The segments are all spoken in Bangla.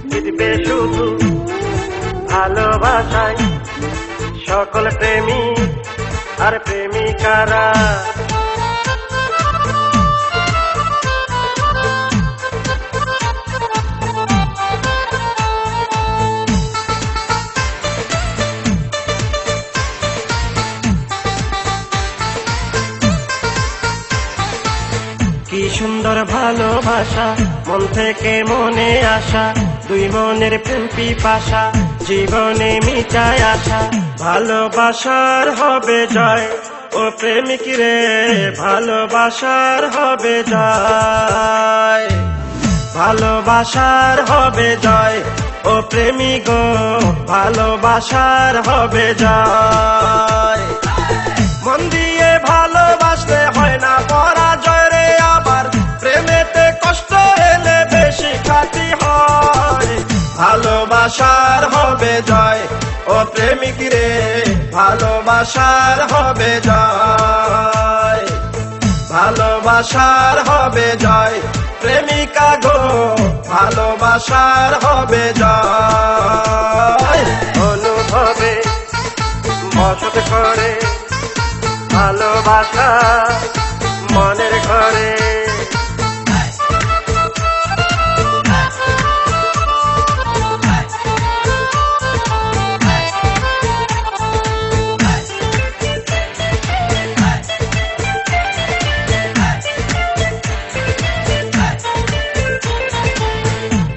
জিতবে শুধু ভালোবাসায় সকল প্রেমী আর প্রেমিকারা। কি সুন্দর ভালোবাসা, মন থেকে মনে আসা, দুই মনের প্রেম পিপাসা, জীবনে মিটায় আসা। ভালোবাসার হবে জয় ও প্রেমিক রে, ভালোবাসার হবে জয়, ভালোবাসার হবে জয় ও প্রেমিক গো, ভালোবাসার হবে জয়। মন দিয়ে ভালোবাসতে হয় না পরাজয় রে, আবার প্রেমেতে কষ্ট এলে বেশি খাটি হয়। ভালোবাসার হবে জয় ও প্রেমিক রে, ভালোবাসার হবে জয়, ভালোবাসার হবে জয় প্রেমিকা গো, ভালোবাসার হবে জয়। অনুভবে বসত করে ভালোবাসা মনের ঘরে।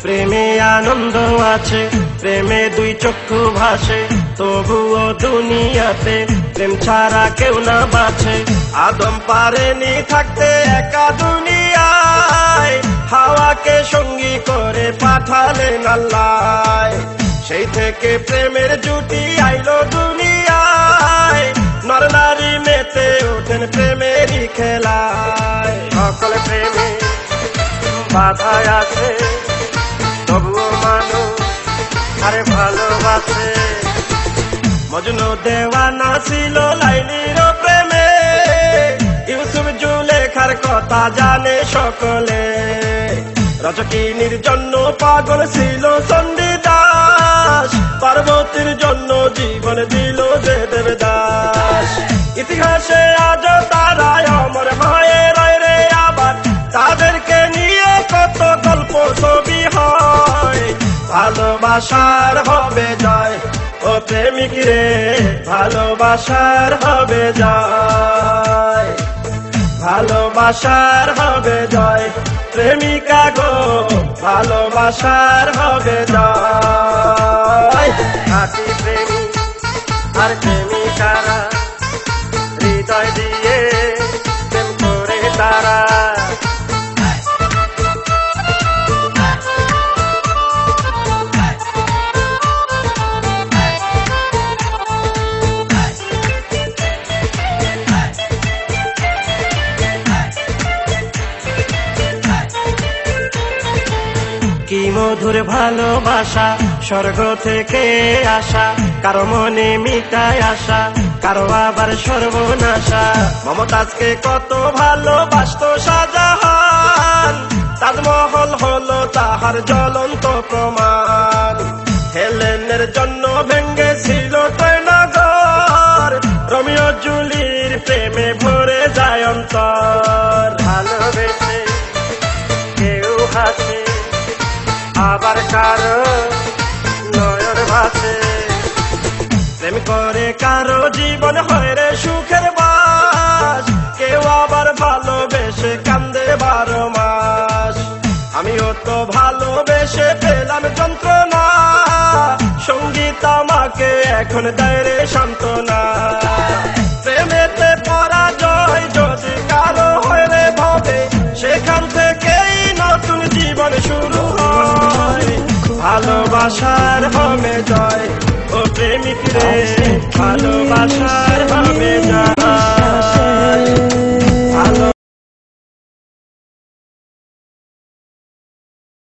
প্রেমে আনন্দ আছে, প্রেমে দুই চক্ষু ভাসে, তবুও দুনিয়াতে প্রেম ছাড়া কেউ না বাঁচে। আদম পারেনি থাকতে একা দুনিয়ায়, হাওয়াকে সঙ্গী করে পাঠালেন আল্লাহ। সেই থেকে প্রেমের জুটি আইলো দুনিয়ায়, নর নারী মেতে ওঠেন প্রেমেরই খেলায়। সকল প্রেমে বাধায় আছে, তবুও মানুষ আরে ভালোবাসে। মজনু দেওয়ানা ছিল লাইলির প্রেমে, ইউসুফ জুলেখার কথা জানে সকলে। রজকিনীর জন্য পাগল ছিল চণ্ডীদাস, পার্বতীর জন্য জীবন দিল যে দেবদাস। ইতিহাসে আজ তারাই অমর হয়ে রয় রে, আবার তাদেরকে নিয়ে কত গল্প ছবি হয়। ভালোবাসার হবে জয় ও প্রেমিক রে, ভালোবাসার হবে জয়, ভালোবাসার হবে জয় প্রেমিকা গো, ভালোবাসার হবে জয়। খাঁটি প্রেমী আর প্রেমিকারা হৃদয় দিয়ে প্রেম করে তারা। কি মধুর ভালোবাসা, স্বর্গ থেকে আসা, কারো মনে মিটায় আসা, কারো আবার সর্বনাশা। মমতাজকে কত ভালোবাসতো শাহজাহান, তাজমহল হলো তাহার জ্বলন্ত প্রমাণ। হেলেনের জন্য ভেঙ্গেছিল ট্রয়নগর, রোমিও জুলির প্রেমে ভরে যায় অন্তর। ভালোবেসে কেউ হাসে, আবার কারো নয়ন ভাসে, প্রেম করে কারো জীবন হয় রে সুখের বাস। কেউ আবার ভালোবেসে কান্দে 12 মাস। আমিও তো ভালোবেসে পেলাম যন্ত্রণা, সঙ্গীত আমাকে এখন দেয় রে সান্ত্বনা। প্রেমেতে পরাজয় যদি কারো হয় রে ভাবে, সেখান থেকেই নতুন জীবন শুরু হয়। ভালোবাসার হবে জয় ও প্রেমিক রে, ভালোবাসার হবে জয়।